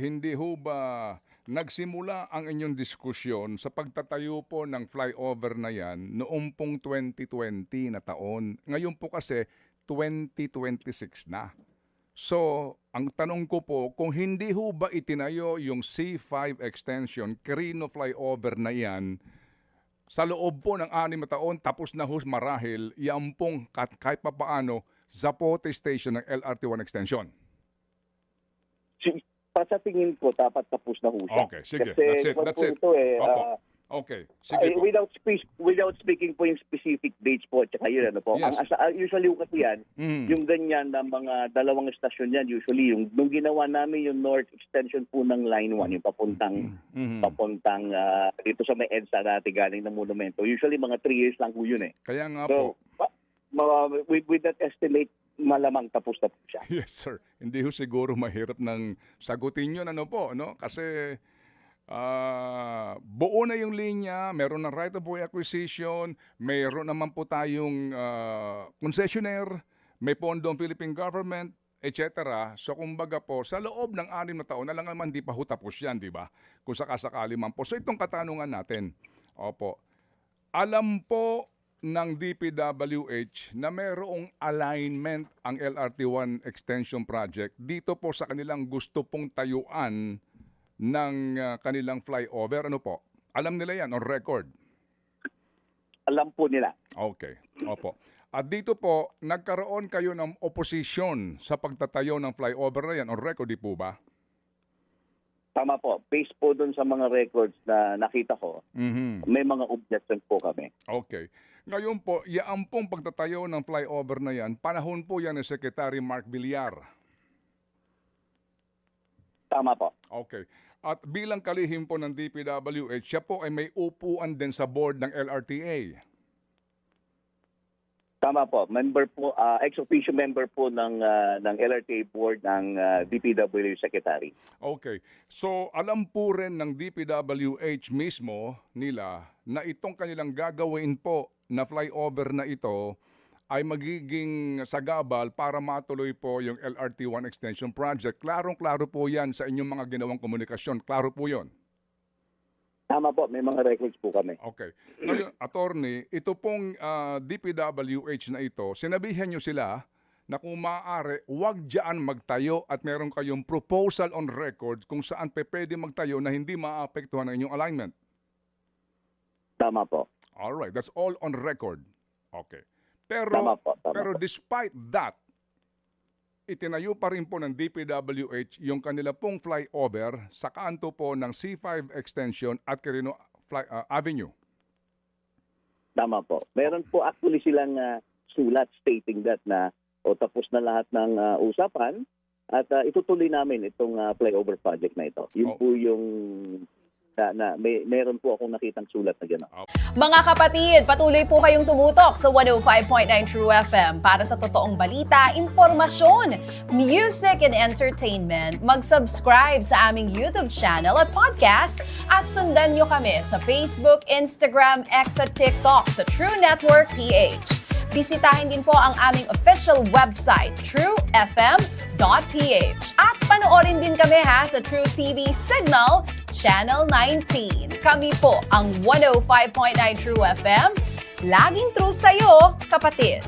hindi ho ba nagsimula ang inyong diskusyon sa pagtatayo po ng flyover na yan noong pong 2020 na taon? Ngayon po kasi 2026 na. So, ang tanong ko po, kung hindi ho ba itinayo yung C5 extension, Quirino flyover na yan, sa loob po ng 6 na taon, tapos na ho marahil, yan pong kahit pa paano, Zapote Station ng LRT1 extension. Sa tingin ko, dapat tapos na ho siya. Okay, sige. Kasi That's it. Ito, Opo. Okay, sige po. without speaking po yung specific dates po, tsaka yun, ano po. Yes. Usually kasi yan, yung ganyan na mga dalawang estasyon yan, usually nung ginawa namin yung North Extension po ng Line 1, yung papuntang dito sa may EDSA dati galing ng monumento. Usually mga 3 years lang po yun eh. Kaya nga po. With that estimate, malamang tapos na po siya. Yes, sir. Hindi ho siguro mahirap ng sagutin yun, ano po, no? Kasi buo na yung linya, meron ng right of way acquisition, mayroon naman po tayong concessionaire, may pondo ang Philippine government, etc. So kumbaga po, sa loob ng 6 na taon, na lang naman di pa ho tapos yan, di ba? Kung sakasakali man po. So itong katanungan natin, opo, alam po ng DPWH na mayroong alignment ang LRT1 Extension Project dito po sa kanilang gusto pong tayuan ng kanilang flyover. Ano po? Alam nila yan on record? Alam po nila. Okay. Opo. At dito po, nagkaroon kayo ng opposition sa pagtatayo ng flyover na yan on record, di po ba? Tama po. Based po dun sa mga records na nakita ko, may mga objections po kami. Okay. Ngayon po, yaan pong pagtatayo ng flyover na yan, panahon po yan ni Secretary Mark Villar. Tama po. Okay. At bilang kalihim po ng DPWH, siya po ay may upuan din sa board ng LRTA. Tama po. Member po, ex-officio member po ng LRTA board ng DPWH Secretary. Okay. So, alam po rin ng DPWH mismo nila na itong kanilang gagawin po na flyover na ito ay magiging sagabal para matuloy po yung LRT1 Extension Project. Klarong-klaro po yan sa inyong mga ginawang komunikasyon. Klaro po yon. Tama po, may mga records po kami. Okay. Ngayon, attorney, ito pong DPWH na ito, sinabihan nyo sila na kung maaari, huwag dyan magtayo at meron kayong proposal on record kung saan pwede magtayo na hindi maapektuhan ang inyong alignment. Tama po. Alright, that's all on record. Okay. Pero, Tama po. Despite that, itinayo pa rin po ng DPWH yung kanila pong flyover sa kanto po ng C5 Extension at Quirino Avenue. Tama po. Meron po actually silang sulat stating that na tapos na lahat ng usapan at itutuloy namin itong flyover project na ito. Yun po yung meron po akong nakitang sulat na gano'n. Mga kapatid, patuloy po kayong tumutok sa 105.9 True FM para sa totoong balita, impormasyon, music and entertainment. Mag-subscribe sa aming YouTube channel at podcast at sundan nyo kami sa Facebook, Instagram, X at TikTok sa True Network PH. Bisitahin din po ang aming official website, truefm.ph. At panoorin din kami sa True TV Signal, Channel 19. Kami po ang 105.9 True FM. Laging true sa'yo, kapatid.